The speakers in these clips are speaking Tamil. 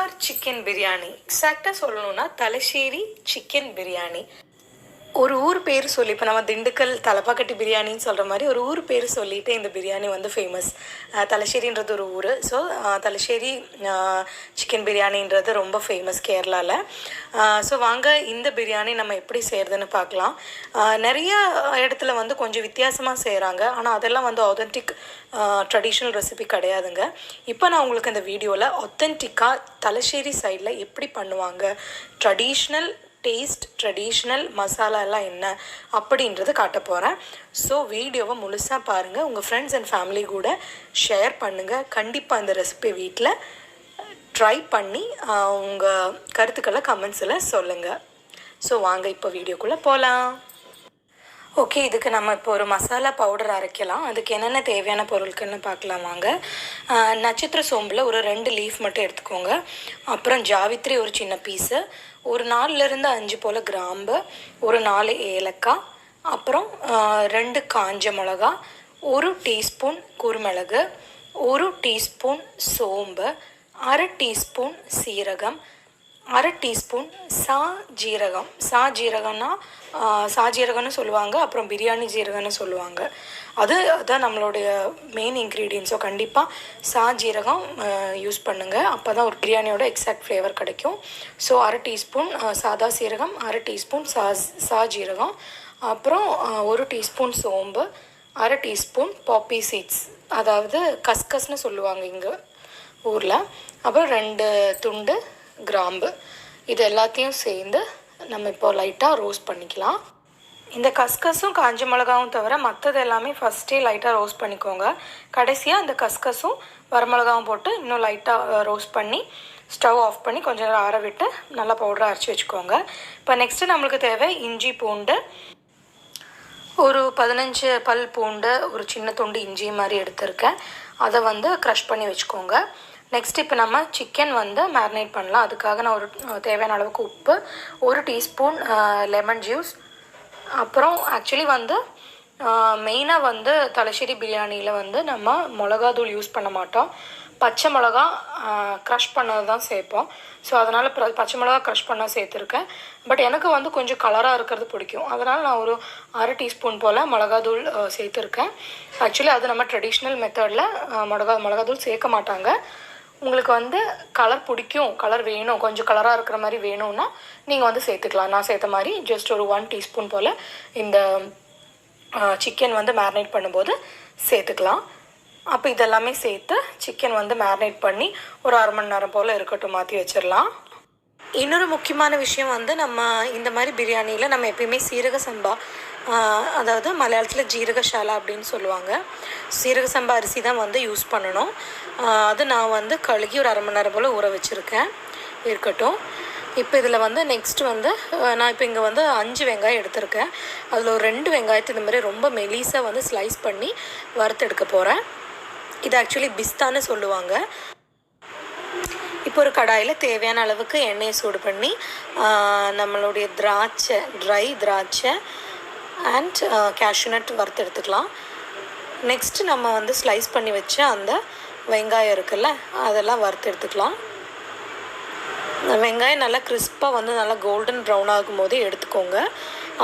மலபார் சிக்கன் பிரியாணி, எக்ஸாக்டாக சொல்லணும்னா தலശ്ശേരി சிக்கன் பிரியாணி. ஒரு ஊர் பேர் சொல்லி, இப்போ நம்ம திண்டுக்கல் தலப்பாக்கட்டி பிரியாணின்னு சொல்கிற மாதிரி ஒரு ஊர் பேர் சொல்லிட்டு இந்த பிரியாணி வந்து ஃபேமஸ். தலശ്ശേരിன்றது ஒரு ஊர். ஸோ தலശ്ശേരി சிக்கன் பிரியாணின்றது ரொம்ப ஃபேமஸ் கேரளாவில். ஸோ வாங்க இந்த பிரியாணி நம்ம எப்படி செய்கிறதுன்னு பார்க்கலாம். நிறைய இடத்துல வந்து கொஞ்சம் வித்தியாசமாக செய்கிறாங்க, ஆனால் அதெல்லாம் வந்து ஆத்தென்டிக் ட்ரெடிஷ்னல் ரெசிபி கிடையாதுங்க. இப்போ நான் உங்களுக்கு இந்த வீடியோவில் ஆத்தென்டிக்காக தலശ്ശേരി சைடில் எப்படி பண்ணுவாங்க, ட்ரெடிஷ்னல் டேஸ்ட், ட்ரெடிஷ்னல் மசாலா எல்லாம் என்ன அப்படின்றது காட்ட போகிறேன். ஸோ வீடியோவை முழுசாக பாருங்கள், உங்கள் ஃப்ரெண்ட்ஸ் அண்ட் ஃபேமிலி கூட ஷேர் பண்ணுங்கள். கண்டிப்பாக இந்த ரெசிபி வீட்டில் ட்ரை பண்ணி உங்கள் கருத்துக்களை கமெண்ட்ஸில் சொல்லுங்கள். ஸோ வாங்க இப்போ வீடியோக்குள்ளே போகலாம். ஓகே, இதுக்கு நம்ம இப்போ ஒரு மசாலா பவுடர் அரைக்கலாம். அதுக்கு என்னென்ன தேவையான பொருட்கள்னு பார்க்கலாம் வாங்க. நட்சத்திர சோம்பில் ஒரு 2 லீஃப் மட்டும் எடுத்துக்கோங்க. அப்புறம் ஜாவித்ரி ஒரு சின்ன பீஸு, ஒரு 4லேருந்து 5 போல் கிராம்பு, ஒரு 4 ஏலக்காய், அப்புறம் 2 காஞ்ச மிளகா, 1 டீஸ்பூன் குருமிளகு, 1 டீஸ்பூன் சோம்பு, 1/2 டீஸ்பூன் சீரகம், 1/2 டீஸ்பூன் ஜீரகம். ஜீரகம்னு சொல்லுவாங்க, அப்புறம் பிரியாணி ஜீரகம்னு சொல்லுவாங்க. அதுதான் நம்மளுடைய மெயின் இன்க்ரீடியன்ட். ஸோ கண்டிப்பாக ஜீரகம் யூஸ் பண்ணுங்கள், அப்போ தான் ஒரு பிரியாணியோட எக்ஸாக்ட் ஃப்ளேவர் கிடைக்கும். ஸோ 1/2 டீஸ்பூன் சாதா சீரகம், 1/2 டீஸ்பூன் ஜீரகம், அப்புறம் 1 டீஸ்பூன் சோம்பு, 1/2 டீஸ்பூன் பாப்பி சீட்ஸ், அதாவது கஸ்கஸ்னு சொல்லுவாங்க இங்கே ஊரில், அப்புறம் 2 துண்டு கிராம்பு. இது எல்லாத்தையும் சேர்ந்து நம்ம இப்போ லைட்டாக ரோஸ்ட் பண்ணிக்கலாம். இந்த கஸ்கஸும் காஞ்ச மிளகாவும் தவிர மற்றது எல்லாமே ஃபஸ்ட்டே லைட்டாக ரோஸ்ட் பண்ணிக்கோங்க. கடைசியாக இந்த கஸ்கஸும் வரமிளகாவும் போட்டு இன்னும் லைட்டாக ரோஸ்ட் பண்ணி ஸ்டவ் ஆஃப் பண்ணி கொஞ்சம் நேரம் ஆற விட்டு நல்லா பவுடரை அரைச்சி வச்சுக்கோங்க. இப்போ நெக்ஸ்ட்டு நம்மளுக்கு தேவை இஞ்சி பூண்டு, ஒரு 15 பல் பூண்டு, ஒரு சின்ன துண்டு இஞ்சி மாதிரி எடுத்திருக்கேன். அதை வந்து க்ரஷ் பண்ணி வச்சுக்கோங்க. நெக்ஸ்ட் இப்போ நம்ம சிக்கன் வந்து மேரினேட் பண்ணலாம். அதுக்காக நான் ஒரு தேவையான அளவுக்கு உப்பு, 1 டீஸ்பூன் லெமன் ஜூஸ், அப்புறம் ஆக்சுவலி வந்து மெயினாக வந்து தலശ്ശേരി பிரியாணியில் வந்து நம்ம மிளகாத்தூள் யூஸ் பண்ண மாட்டோம், பச்சை மிளகா க்ரஷ் பண்ணது தான் சேர்ப்போம். ஸோ அதனால் பச்சை மிளகா க்ரஷ் பண்ண சேர்த்துருக்கேன். பட் எனக்கு வந்து கொஞ்சம் கலராக இருக்கிறது பிடிக்கும், அதனால் நான் ஒரு 1/2 டீஸ்பூன் போல் மிளகாத்தூள் சேர்த்துருக்கேன். ஆக்சுவலி அது நம்ம ட்ரெடிஷ்னல் மெத்தடில் மிளகாத்தூள் சேர்க்க மாட்டாங்க. உங்களுக்கு வந்து கலர் பிடிக்கும், கலர் வேணும், கொஞ்சம் கலராக இருக்கிற மாதிரி வேணும்னா நீங்கள் வந்து சேர்த்துக்கலாம். நான் சேர்த்த மாதிரி ஜஸ்ட் ஒரு 1 டீஸ்பூன் போல் இந்த சிக்கன் வந்து மேரினேட் பண்ணும்போது சேர்த்துக்கலாம். அப்போ இதெல்லாமே சேர்த்து சிக்கன் வந்து மேரினேட் பண்ணி ஒரு 1/2 மணி நேரம் போல் இருக்கட்டும், மாற்றி வச்சிடலாம். இன்னொரு முக்கியமான விஷயம் வந்து நம்ம இந்த மாதிரி பிரியாணியில் நம்ம எப்பயுமே சீரக சம்பா, அதாவது மலையாளத்தில் ஜீரகஷாலா அப்படின்னு சொல்லுவாங்க, சீரக சம்பா அரிசி தான் வந்து யூஸ் பண்ணணும். அது நான் வந்து கழுகி ஒரு 1/2 மணி நேரம் போல் ஊற வச்சுருக்கேன், இருக்கட்டும். இப்போ இதில் வந்து நெக்ஸ்ட் வந்து நான் இப்போ இங்கே வந்து 5 வெங்காயம் எடுத்திருக்கேன். அதில் ஒரு 2 வெங்காயத்தை இந்த மாதிரி ரொம்ப மெலிசாக வந்து ஸ்லைஸ் பண்ணி வறுத்தெடுக்க போகிறேன். இது ஆக்சுவலி பிஸ்தான்னு சொல்லுவாங்க. இப்போ ஒரு கடாயில் தேவையான அளவுக்கு எண்ணெயை சூடு பண்ணி நம்மளுடைய ட்ரை திராட்சை அண்ட் கேஷ்யூநட் வறுத்து எடுத்துக்கலாம். நெக்ஸ்ட்டு நம்ம வந்து ஸ்லைஸ் பண்ணி வச்ச அந்த வெங்காயம் இருக்குல்ல, அதெல்லாம் வறுத்து எடுத்துக்கலாம். வெங்காயம் நல்லா கிறிஸ்பாக வந்து நல்லா கோல்டன் ப்ரௌன் ஆகும்போது எடுத்துக்கோங்க.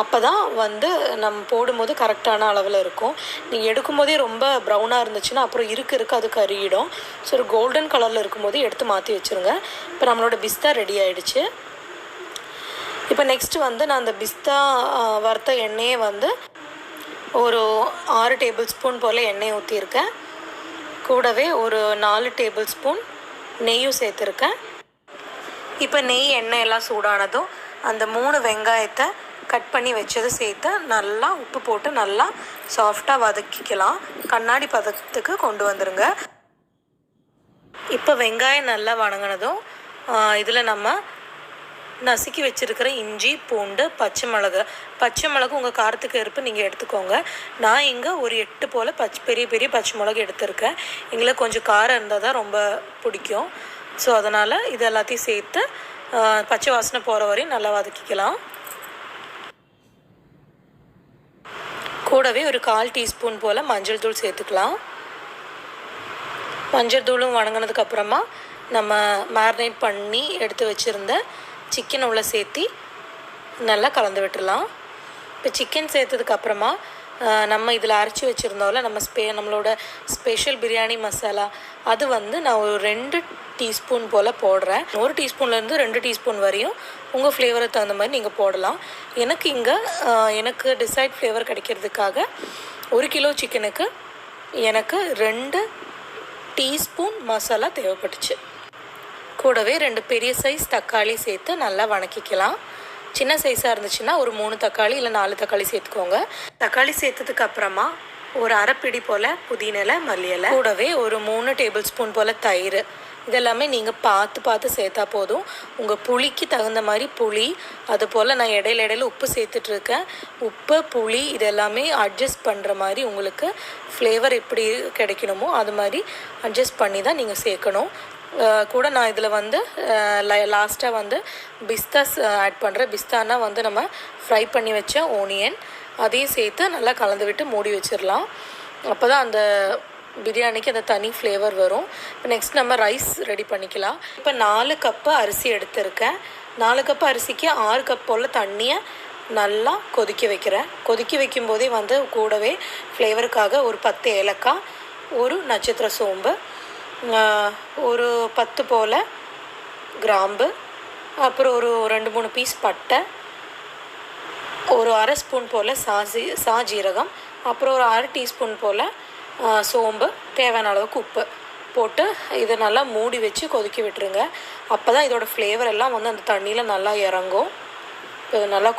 அப்போ தான் வந்து நம்ம போடும்போது கரெக்டான அளவில் இருக்கும். நீங்கள் எடுக்கும்போதே ரொம்ப ப்ரௌனாக இருந்துச்சுன்னா அப்புறம் இருக்க அது கருகிடும். ஸோ ஒரு கோல்டன் கலரில் இருக்கும்போது எடுத்து மாற்றி வச்சுருங்க. இப்போ நம்மளோட பிஸ்தா ரெடி ஆகிடுச்சு. இப்போ நெக்ஸ்ட்டு வந்து நான் அந்த பிஸ்தா வறுத்த எண்ணெயை வந்து ஒரு 6 டேபிள் ஸ்பூன் போல் எண்ணெய் ஊற்றியிருக்கேன். கூடவே ஒரு 4 டேபிள் ஸ்பூன் நெய்யும் சேர்த்துருக்கேன். இப்போ நெய் எண்ணெய் எல்லாம் சூடானதும் அந்த 3 வெங்காயத்தை கட் பண்ணி வச்சது சேர்த்து நல்லா உப்பு போட்டு நல்லா சாஃப்டாக வதக்கிக்கலாம். கண்ணாடி பதத்துக்கு கொண்டு வந்துடுங்க. இப்போ வெங்காயம் நல்லா வதங்கினதும் இதில் நம்ம நசுக்கி வச்சுருக்கிற இஞ்சி பூண்டு பச்சை மிளகு உங்கள் காரத்துக்கு ஏற்ப நீங்கள் எடுத்துக்கோங்க. நான் இங்கே ஒரு 8 போல் பெரிய பச்சை மிளகு எடுத்திருக்கேன். எங்களுக்கு கொஞ்சம் காரம் இருந்தால் தான் ரொம்ப பிடிக்கும். ஸோ அதனால் இது எல்லாத்தையும் சேர்த்து பச்சை வாசனை போகிற வரையும் நல்லா வதக்கிக்கலாம். கூடவே ஒரு 1/4 டீஸ்பூன் போல் மஞ்சள் தூள் சேர்த்துக்கலாம். மஞ்சள் தூளும் வதங்கினதுக்கப்புறமா நம்ம மேரினேட் பண்ணி எடுத்து வச்சுருந்த சிக்கனை உள்ளே சேர்த்தி நல்லா கலந்து விட்டுடலாம். இப்போ சிக்கன் சேர்த்ததுக்கப்புறமா நம்ம இதில் அரைச்சி வச்சுருந்தோம்ல நம்மளோட ஸ்பெஷல் பிரியாணி மசாலா, அது வந்து நான் ஒரு 2 டீஸ்பூன் போல் போடுறேன். 1 டீஸ்பூன்லேருந்து 2 டீஸ்பூன் வரையும் உங்கள் ஃப்ளேவருக்கு தகுந்த மாதிரி நீங்கள் போடலாம். எனக்கு டிசைட் ஃப்ளேவர் கிடைக்கிறதுக்காக 1 கிலோ சிக்கனுக்கு எனக்கு 2 டீஸ்பூன் மசாலா தேவைப்பட்டுச்சு. கூடவே 2 பெரிய சைஸ் தக்காளி சேர்த்து நல்லா வணக்கிக்கலாம். சின்ன சைஸாக இருந்துச்சுன்னா ஒரு 3 தக்காளி இல்லை 4 தக்காளி சேர்த்துக்கோங்க. தக்காளி சேர்த்ததுக்கு அப்புறமா ஒரு அரைப்பிடி போல் புதினா மல்லி இலை, கூடவே ஒரு 3 டேபிள் ஸ்பூன் போல் தயிர். இதெல்லாமே நீங்கள் பார்த்து சேர்த்தா போதும். உங்கள் புளிக்கு தகுந்த மாதிரி புளி, அதுபோல் நான் இடையில உப்பு சேர்த்துட்ருக்கேன். உப்பு புளி இதெல்லாமே அட்ஜஸ்ட் பண்ணுற மாதிரி உங்களுக்கு ஃப்ளேவர் எப்படி கிடைக்கணுமோ அது மாதிரி அட்ஜஸ்ட் பண்ணி தான் நீங்கள் சேர்க்கணும். கூட நான் இதில் வந்து லாஸ்ட்டாக வந்து பிஸ்தாஸ் ஆட் பண்ணுறேன். பிஸ்தானா வந்து நம்ம ஃப்ரை பண்ணி வச்ச ஓனியன், அதையும் சேர்த்து நல்லா கலந்து விட்டு மூடி வச்சிடலாம். அப்போ தான் அந்த பிரியாணிக்கு அந்த தனி ஃப்ளேவர் வரும். இப்போ நெக்ஸ்ட் நம்ம ரைஸ் ரெடி பண்ணிக்கலாம். இப்போ 4 கப்பு அரிசி எடுத்திருக்கேன். 4 கப்பு அரிசிக்கு 6 கப் போல் தண்ணியை நல்லா கொதிக்க வைக்கிறேன். கொதிக்க வைக்கும்போதே வந்து கூடவே ஃப்ளேவருக்காக ஒரு 10 ஏலக்காய், ஒரு நட்சத்திர சோம்பு, ஒரு 10 போல் கிராம்பு, அப்புறம் ஒரு 2-3 பீஸ் பட்டை, ஒரு அரை ஸ்பூன் போல் சாஜீரகம், அப்புறம் ஒரு 1/2 டீஸ்பூன் போல் சோம்பு, தேவையான அளவுக்கு உப்பு போட்டு இதை நல்லா மூடி வச்சு கொதிக்க விட்டுருங்க. அப்போ தான் இதோடய ஃப்ளேவர் எல்லாம் வந்து அந்த தண்ணியில் நல்லா இறங்கும். இப்போ நல்லா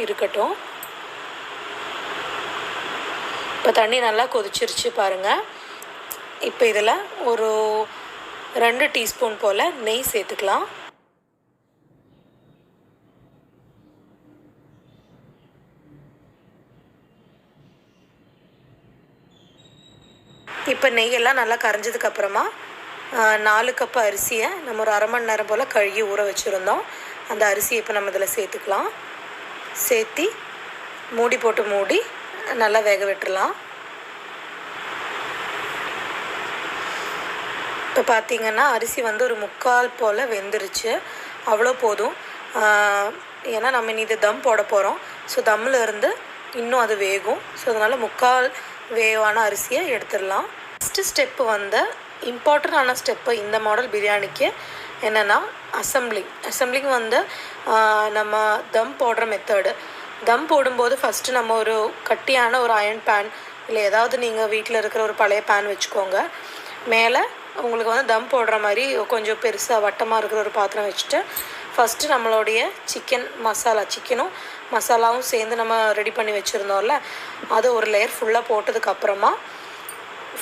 இருக்கட்டும். இப்போ தண்ணி நல்லா கொதிச்சிருச்சு பாருங்கள். இப்போ இதில் ஒரு 2 டீஸ்பூன் போல் நெய் சேர்த்துக்கலாம். இப்போ நெய்யெல்லாம் நல்லா கரைஞ்சதுக்கப்புறமா 4 கப்பு அரிசியை நம்ம ஒரு அரை மணி நேரம் போல் கழுகி ஊற வச்சுருந்தோம். அந்த அரிசியை இப்போ நம்ம இதில் சேர்த்துக்கலாம். சேர்த்தி மூடி நல்லா வேக விட்டுடலாம். இப்போ பார்த்திங்கன்னா அரிசி வந்து ஒரு 3/4 போல் வெந்துருச்சு. அவ்வளோ போதும். ஏன்னா நம்ம இது தம் போட போகிறோம். ஸோ தம்மில் இருந்து இன்னும் அது வேகும். ஸோ அதனால் 3/4 வேவான அரிசியை எடுத்துடலாம். ஃபஸ்ட்டு ஸ்டெப்பு வந்து இம்பார்ட்டண்டான ஸ்டெப்பு இந்த மாடல் பிரியாணிக்கு என்னென்னா அசம்பிளிங் வந்து நம்ம தம் போடுற மெத்தடு. தம் போடும்போது ஃபஸ்ட்டு நம்ம ஒரு கட்டியான ஒரு அயர்ன் பேன் இல்லை ஏதாவது நீங்கள் வீட்டில் இருக்கிற ஒரு பழைய பேன் வச்சுக்கோங்க. மேலே உங்களுக்கு வந்து தம் போடுற மாதிரி கொஞ்சம் பெருசாக வட்டமாக இருக்கிற ஒரு பாத்திரம் வச்சுட்டு ஃபஸ்ட்டு நம்மளுடைய சிக்கனும் மசாலாவும் சேர்ந்து நம்ம ரெடி பண்ணி வச்சுருந்தோம்ல, அது ஒரு லேயர் ஃபுல்லாக போட்டதுக்கப்புறமா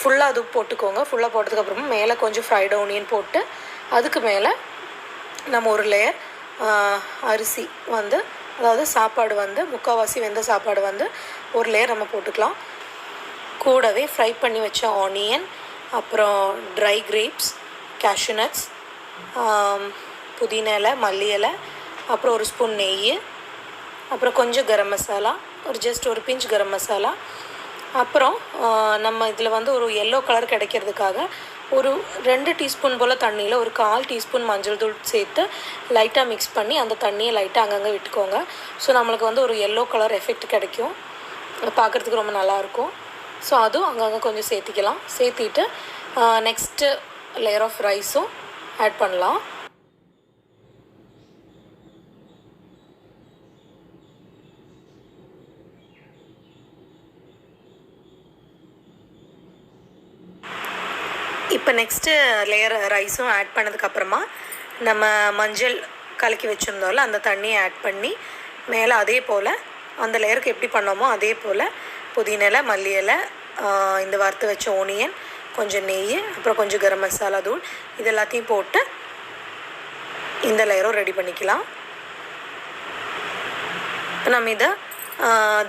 ஃபுல்லாக அது போட்டுக்கோங்க. ஃபுல்லாக போட்டதுக்கப்புறமா மேலே கொஞ்சம் ஃப்ரைட் ஆனியன் போட்டு அதுக்கு மேலே நம்ம ஒரு லேயர் அரிசி வந்து, அதாவது சாப்பாடு வந்து 3/4 வெந்த சாப்பாடு வந்து ஒரு லேயர் நம்ம போட்டுக்கலாம். கூடவே ஃப்ரை பண்ணி வச்ச ஆனியன், அப்புறம் ட்ரை கிரேப்ஸ், கேஷ்யூ நட்ஸ், புதினா இலை, மல்லி இலை, அப்புறம் ஒரு ஸ்பூன் நெய், அப்புறம் கொஞ்சம் கரம் மசாலா, ஜஸ்ட் ஒரு பிஞ்ச் கரம் மசாலா. அப்புறம் நம்ம இதில் வந்து ஒரு எல்லோ கலர் கிடைக்கிறதுக்காக ஒரு 2 டீஸ்பூன் போல் தண்ணியில் ஒரு 1/4 டீஸ்பூன் மஞ்சள் தூள் சேர்த்து லைட்டாக மிக்ஸ் பண்ணி அந்த தண்ணியை லைட்டாக அங்கங்கே விட்டுக்கோங்க. ஸோ நம்மளுக்கு வந்து ஒரு எல்லோ கலர் எஃபெக்ட் கிடைக்கும், பார்க்குறதுக்கு ரொம்ப நல்லாயிருக்கும். ஸோ அதுவும் அங்கங்கே கொஞ்சம் சேர்த்திக்கலாம். சேர்த்திட்டு நெக்ஸ்ட்டு லேயர் ஆஃப் ரைஸும் ஆட் பண்ணலாம். இப்போ நெக்ஸ்ட்டு லேயர் ரைஸும் ஆட் பண்ணதுக்கப்புறமா நம்ம மஞ்சள் கலக்கி வச்சுருந்தோம்ல அந்த தண்ணியை ஆட் பண்ணி மேலே அதே போல் அந்த லேயருக்கு எப்படி பண்ணோமோ அதே போல் புதினா இலை, மல்லி இலை, இந்த வறுத்து வச்ச ஓனியன், கொஞ்சம் நெய், அப்புறம் கொஞ்சம் கரம் மசாலா தூள், இது எல்லாத்தையும் போட்டு இந்த லேயரும் ரெடி பண்ணிக்கலாம். இப்போ நம்ம இதை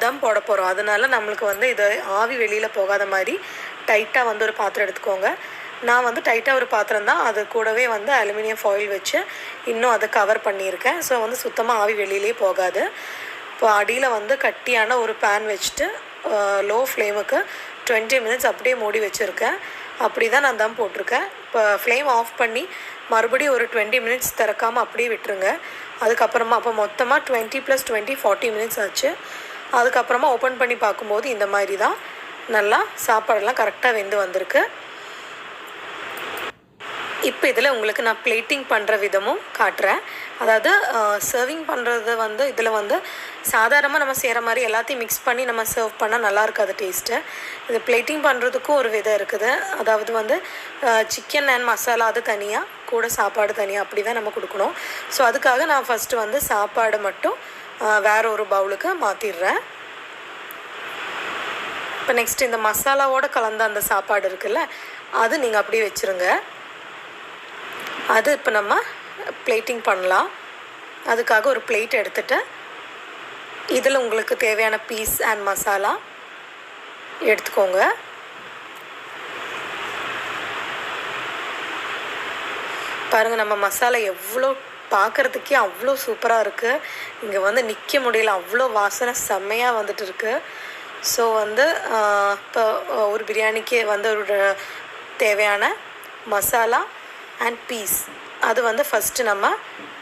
தம் போட போகிறோம். அதனால் நம்மளுக்கு வந்து இது ஆவி வெளியில் போகாத மாதிரி டைட்டாக வந்து ஒரு பாத்திரம் எடுத்துக்கோங்க. நான் வந்து டைட்டாக ஒரு பாத்திரம் தான், அது கூடவே வந்து அலுமினியம் ஃபாயில் வச்சு இன்னும் அதை கவர் பண்ணியிருக்கேன். ஸோ வந்து சுத்தமாக ஆவி வெளியிலே போகாது. இப்போ அடியில் வந்து கட்டியான ஒரு பேன் வச்சுட்டு லோ ஃப்ளேமுக்கு 20 மினிட்ஸ் அப்படியே மூடி வச்சுருக்கேன். அப்படி தான் நான் தம் போட்டிருக்கேன். இப்போ ஃப்ளேம் ஆஃப் பண்ணி மறுபடியும் ஒரு 20 மினிட்ஸ் திறக்காமல் அப்படியே விட்டுருங்க. அதுக்கப்புறமா அப்போ மொத்தமாக 20 + 20 40 மினிட்ஸ் ஆச்சு. அதுக்கப்புறமா ஓப்பன் பண்ணி பார்க்கும்போது இந்த மாதிரி தான் நல்லா சாப்பாடெல்லாம் கரெக்டாக வெந்து வந்திருக்கு. இப்போ இதில் உங்களுக்கு நான் பிளேட்டிங் பண்ணுற விதமும் காட்டுறேன். அதாவது சர்விங் பண்ணுறது வந்து இதில் வந்து சாதாரணமாக நம்ம செய்கிற மாதிரி எல்லாத்தையும் மிக்ஸ் பண்ணி நம்ம சர்வ் பண்ணால் நல்லா இருக்காது டேஸ்ட்டு. இது பிளேட்டிங் பண்ணுறதுக்கும் ஒரு விதம் இருக்குது. அதாவது வந்து சிக்கன் அண்ட் மசாலா அது தனியாக, கூட சாப்பாடு தனியாக, அப்படி தான் நம்ம கொடுக்கணும். ஸோ அதுக்காக நான் ஃபஸ்ட்டு வந்து சாப்பாடு மட்டும் வேறு ஒரு பவுலுக்கு மாற்றிடுறேன். இப்போ நெக்ஸ்ட் இந்த மசாலாவோடு கலந்த அந்த சாப்பாடு இருக்குல்ல, அது நீங்கள் அப்படியே வச்சுருங்க. அது இப்போ நம்ம பிளேட்டிங் பண்ணலாம். அதுக்காக ஒரு பிளேட் எடுத்துகிட்டு இதில் உங்களுக்கு தேவையான பீஸ் அண்ட் மசாலா எடுத்துக்கோங்க. பாருங்கள், நம்ம மசாலா எவ்வளோ பார்க்குறதுக்கே அவ்வளோ சூப்பராக இருக்குது. இங்கே வந்து நிற்க முடியல, அவ்வளோ வாசனை செம்மையாக வந்துட்டு இருக்குது. ஸோ வந்து இப்போ ஒரு பிரியாணிக்கு வந்து ஒரு தேவையான மசாலா அண்ட் பீஸ் அது வந்து ஃபஸ்ட்டு நம்ம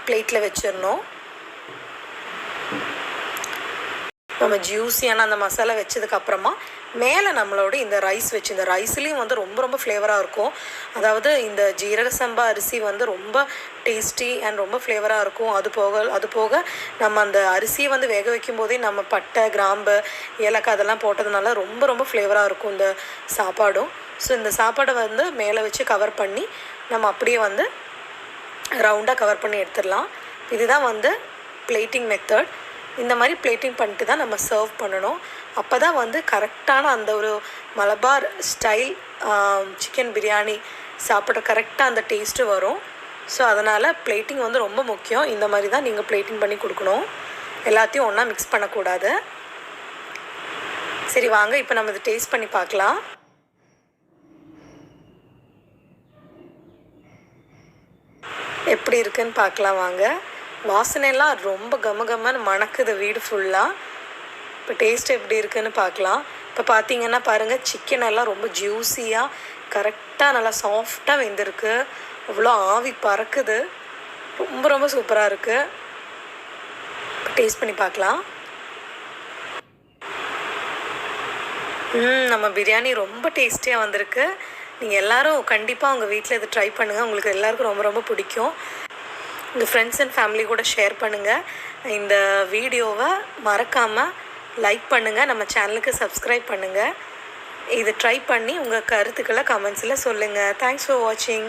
பிளேட்டில் வச்சிடணும். நம்ம ஜூஸியான அந்த மசாலா வச்சதுக்கப்புறமா மேலே நம்மளோட இந்த ரைஸ் வச்சு, இந்த ரைஸ்லேயும் வந்து ரொம்ப ரொம்ப ஃப்ளேவராக இருக்கும். அதாவது இந்த ஜீரக சம்பா அரிசி வந்து ரொம்ப டேஸ்டி அண்ட் ரொம்ப ஃப்ளேவராக இருக்கும். அது போக நம்ம அந்த அரிசியை வந்து வேக வைக்கும் போதே நம்ம பட்டை, கிராம்பு, ஏலக்காய் அதெல்லாம் போட்டதுனால ரொம்ப ரொம்ப ஃப்ளேவராக இருக்கும் இந்த சாப்பாடும். ஸோ இந்த சாப்பாடை வந்து மேலே வச்சு கவர் பண்ணி நம்ம அப்படியே வந்து ரவுண்டாக கவர் பண்ணி எடுத்துடலாம். இதுதான் வந்து பிளேட்டிங் மெத்தட். இந்த மாதிரி பிளேட்டிங் பண்ணிட்டு தான் நம்ம சர்வ் பண்ணணும். அப்போ தான் வந்து கரெக்டான அந்த ஒரு மலபார் ஸ்டைல் சிக்கன் பிரியாணி சாப்பிட்ற கரெக்டாக அந்த டேஸ்ட்டு வரும். ஸோ அதனால் பிளேட்டிங் வந்து ரொம்ப முக்கியம். இந்த மாதிரி தான் நீங்கள் பிளேட்டிங் பண்ணி கொடுக்கணும். எல்லாத்தையும் ஒன்றா மிக்ஸ் பண்ணக்கூடாது. சரி வாங்க, இப்போ நம்ம இதை டேஸ்ட் பண்ணி பார்க்கலாம். எப்படி இருக்குன்னு பார்க்கலாம் வாங்க. வாசனையெல்லாம் ரொம்ப கமகமன்னு மணக்குது வீடு ஃபுல்லாக. இப்போ டேஸ்ட் எப்படி இருக்குதுன்னு பார்க்கலாம். இப்போ பார்த்தீங்கன்னா பாருங்கள், சிக்கன் எல்லாம் ரொம்ப ஜூஸியாக கரெக்டாக நல்லா சாஃப்டாக வெந்திருக்கு. அவ்வளோ ஆவி பறக்குது. ரொம்ப ரொம்ப சூப்பராக இருக்குது. இப்போ டேஸ்ட் பண்ணி பார்க்கலாம். நம்ம பிரியாணி ரொம்ப டேஸ்டியாக வந்திருக்கு. நீங்கள் எல்லோரும் கண்டிப்பாக உங்கள் வீட்டில் இது ட்ரை பண்ணுங்கள். உங்களுக்கு எல்லாருக்கும் ரொம்ப ரொம்ப பிடிக்கும். உங்கள் ஃப்ரெண்ட்ஸ் அண்ட் ஃபேமிலி கூட ஷேர் பண்ணுங்கள். இந்த வீடியோவை மறக்காமல் லைக் பண்ணுங்கள். நம்ம சேனலுக்கு சப்ஸ்கிரைப் பண்ணுங்கள். இதை ட்ரை பண்ணி உங்கள் கருத்துக்களை கமெண்ட்ஸில் சொல்லுங்கள். தேங்க்ஸ் ஃபார் வாட்சிங்.